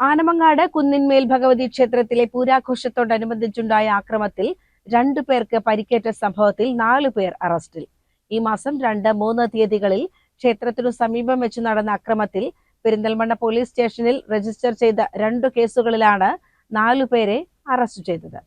ആനമങ്ങാട് കുന്നിന്മേൽ ഭഗവതി ക്ഷേത്രത്തിലെ പൂരാഘോഷത്തോടനുബന്ധിച്ചുണ്ടായ ആക്രമത്തിൽ 2 പേർക്ക് പരിക്കേറ്റ സംഭവത്തിൽ 4 പേർ അറസ്റ്റിൽ. ഈ മാസം 2, 3 തീയതികളിൽ ക്ഷേത്രത്തിനു സമീപം വെച്ച് നടന്ന അക്രമത്തിൽ പെരിന്തൽമണ്ണ പോലീസ് സ്റ്റേഷനിൽ രജിസ്റ്റർ ചെയ്ത 2 കേസുകളിലാണ് 4 പേരെ അറസ്റ്റ് ചെയ്തത്.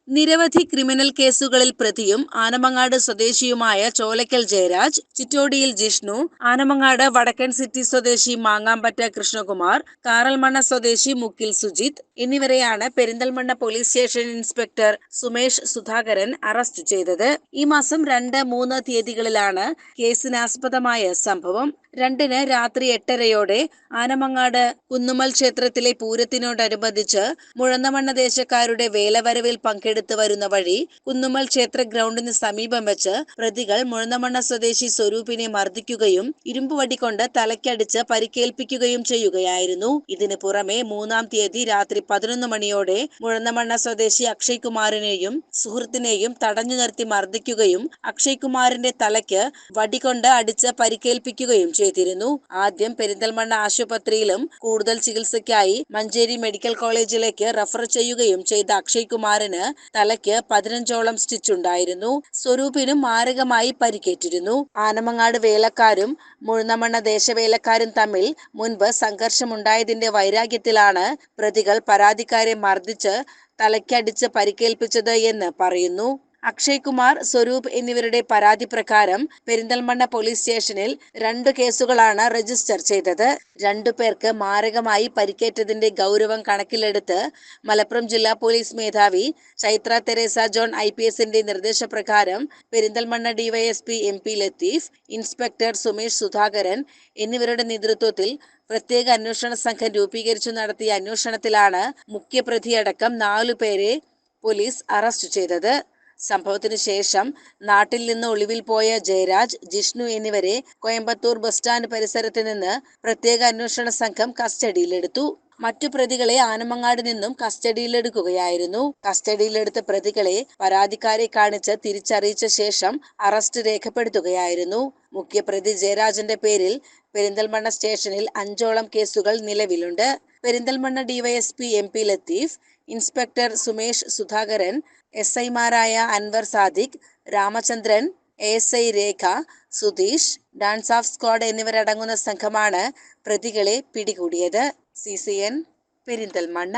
നിരവധി ക്രിമിനൽ കേസുകളിൽ പ്രതിയും ആനമങ്ങാട് സ്വദേശിയുമായ ചോലക്കൽ ജയരാജ്, ചിറ്റോടിയിൽ ജിഷ്ണു, ആനമങ്ങാട് വടക്കൻ സിറ്റി സ്വദേശി മാങ്ങാമ്പറ്റ കൃഷ്ണകുമാർ, കാറൽമണ്ണ സ്വദേശി മുക്കിൽ സുജിത് എന്നിവരെയാണ് Perinthalmanna police station inspector Sumesh Sudhakaran arrest ചെയ്തത്. ഈ മാസം 2, 3 തീയതികളിലാണ് കേസിനാസ്പദമായ സംഭവം. 2-ന് രാത്രി 8:30-യോടെ ആനമങ്ങാട് കുന്നുമ്മൽ ക്ഷേത്രത്തിലെ പൂരത്തിനോടനുബന്ധിച്ച് മുഴന്തമണ്ണ ദേശക്കാരുടെ വേലവരവിൽ പങ്കെടുത്ത് വരുന്ന വഴി കുന്നുമ്മൽ ക്ഷേത്ര ഗ്രൗണ്ടിന് സമീപം വെച്ച് പ്രതികൾ മുഴന്തമണ്ണ സ്വദേശി സ്വരൂപിനെ മർദ്ദിക്കുകയും ഇരുമ്പുവടി കൊണ്ട് തലയ്ക്കടിച്ച് പരിക്കേൽപ്പിക്കുകയും ചെയ്യുകയായിരുന്നു. ഇതിന് പുറമെ 3-ാം തീയതി രാത്രി 11 മണിയോടെ മുഴന്തമണ്ണ സ്വദേശി അക്ഷയ് കുമാറിനെയും സുഹൃത്തിനെയും തടഞ്ഞു നിർത്തി മർദ്ദിക്കുകയും അക്ഷയ് കുമാറിന്റെ തലയ്ക്ക് വടികൊണ്ട് അടിച്ച് പരിക്കേൽപ്പിക്കുകയും ചെയ്തിരുന്നു. ആദ്യം പെരിന്തൽമണ്ണ ആശുപത്രിയിലും കൂടുതൽ ചികിത്സയ്ക്കായി മഞ്ചേരി മെഡിക്കൽ കോളേജിലേക്ക് റഫർ ചെയ്യുകയും ചെയ്ത അക്ഷയ് കുമാറിന് തലയ്ക്ക് 15ഓളം സ്റ്റിച്ച് ഉണ്ടായിരുന്നു. സ്വരൂപിനും മാരകമായി പരിക്കേറ്റിരുന്നു. ആനമങ്ങാട് വേലക്കാരും മുഴന്തമണ്ണ ദേശവേലക്കാരും തമ്മിൽ മുൻപ് സംഘർഷമുണ്ടായതിന്റെ വൈരാഗ്യത്തിലാണ് പ്രതികൾ പരാതിക്കാരെ മർദ്ദിച്ച് തലയ്ക്കടിച്ച് പരിക്കേൽപ്പിച്ചത് എന്ന് പറയുന്നു. അക്ഷയ് കുമാർ, സ്വരൂപ് എന്നിവരുടെ പരാതി പ്രകാരം പെരിന്തൽമണ്ണ പോലീസ് സ്റ്റേഷനിൽ 2 കേസുകളാണ് രജിസ്റ്റർ ചെയ്തത്. 2 പേർക്ക് മാരകമായി പരിക്കേറ്റതിന്റെ ഗൗരവം കണക്കിലെടുത്ത് മലപ്പുറം ജില്ലാ പോലീസ് മേധാവി ചൈത്ര തെരേസ ജോൺ IPSന്റെ നിർദ്ദേശപ്രകാരം Perinthalmanna DYSP MP Latheef, inspector Sumesh Sudhakaran എന്നിവരുടെ നേതൃത്വത്തിൽ പ്രത്യേക അന്വേഷണ സംഘം രൂപീകരിച്ചു നടത്തിയ അന്വേഷണത്തിലാണ് മുഖ്യപ്രതിയടക്കം 4 പേരെ പോലീസ് അറസ്റ്റ് ചെയ്തത്. സംഭവത്തിനു ശേഷം നാട്ടിൽ നിന്ന് ഒളിവിൽ പോയ ജയരാജ്, ജിഷ്ണു എന്നിവരെ കോയമ്പത്തൂർ ബസ് സ്റ്റാൻഡ് പരിസരത്ത് നിന്ന് പ്രത്യേക അന്വേഷണ സംഘം കസ്റ്റഡിയിലെടുത്തു. മറ്റു പ്രതികളെ ആനമങ്ങാട് നിന്നും കസ്റ്റഡിയിലെടുക്കുകയായിരുന്നു. കസ്റ്റഡിയിലെടുത്ത പ്രതികളെ പരാതിക്കാരെ കാണിച്ച് തിരിച്ചറിയിച്ച ശേഷം അറസ്റ്റ് രേഖപ്പെടുത്തുകയായിരുന്നു. മുഖ്യപ്രതി ജയരാജന്റെ പേരിൽ പെരിന്തൽമണ്ണ സ്റ്റേഷനിൽ 5ഓളം കേസുകൾ നിലവിലുണ്ട്. Perinthalmanna DYSP MP Latheef, inspector Sumesh Sudhakaran, SIമാരായ Anwar Sadiq, Ramachandran, ASI Rekha, Sudheesh, DANSAF squad എന്നിവരടങ്ങുന്ന സംഘമാണ് പ്രതികളെ പിടികൂടിയത്. CCN പെരിന്തൽമണ്ണ.